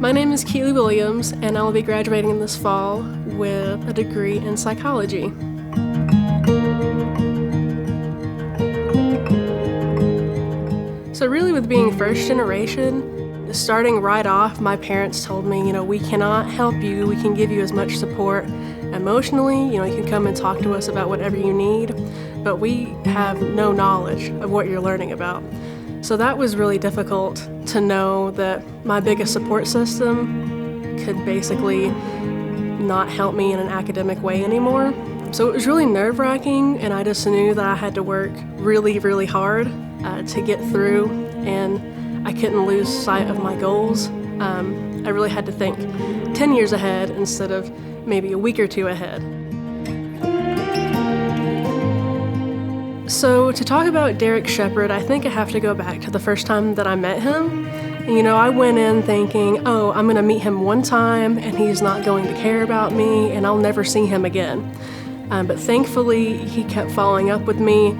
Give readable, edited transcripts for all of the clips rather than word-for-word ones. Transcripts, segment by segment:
My name is Keely Williams, and I'll be graduating this fall with a degree in psychology. So really, with being first generation, starting right off, my parents told me, we cannot help you. We can give you as much support emotionally. You can come and talk to us about whatever you need, but we have no knowledge of what you're learning about. So that was really difficult to know that my biggest support system could basically not help me in an academic way anymore. So it was really nerve-wracking, and I just knew that I had to work really, really hard to get through, and I couldn't lose sight of my goals. I really had to think 10 years ahead instead of maybe a week or two ahead. So to talk about Derrick Shepard, I think I have to go back to the first time that I met him. I went in thinking, I'm going to meet him one time and he's not going to care about me and I'll never see him again. But thankfully, he kept following up with me,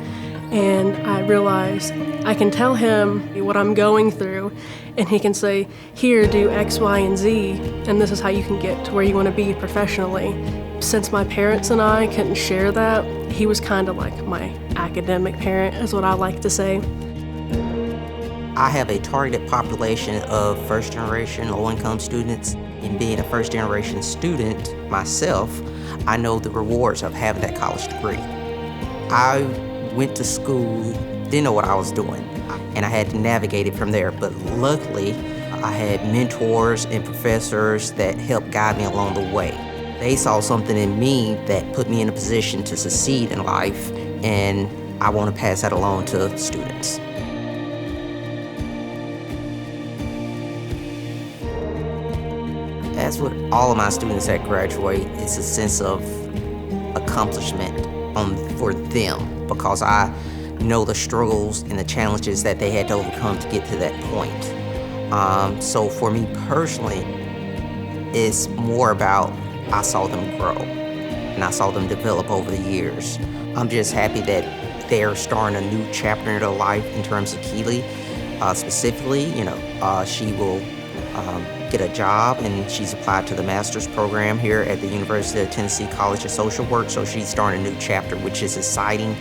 and I realized I can tell him what I'm going through, and he can say, here, do X, Y, and Z, and this is how you can get to where you want to be professionally. Since my parents and I couldn't share that, he was kind of like my academic parent, is what I like to say. I have a targeted population of first-generation low-income students. And being a first-generation student myself, I know the rewards of having that college degree. I went to school, didn't know what I was doing, and I had to navigate it from there. But luckily, I had mentors and professors that helped guide me along the way. They saw something in me that put me in a position to succeed in life, and I want to pass that along to students. As with all of my students that graduate, it's a sense of accomplishment for them, because I know the struggles and the challenges that they had to overcome to get to that point. So for me personally, it's more about I saw them grow and I saw them develop over the years. I'm just happy that they're starting a new chapter in their life in terms of Keely. Specifically, she will get a job, and she's applied to the master's program here at the University of Tennessee College of Social Work, so she's starting a new chapter, which is exciting.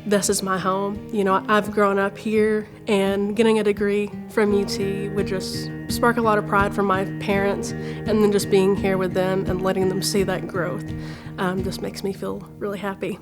This is my home. I've grown up here, and getting a degree from UT would just spark a lot of pride from my parents, and then just being here with them and letting them see that growth just makes me feel really happy.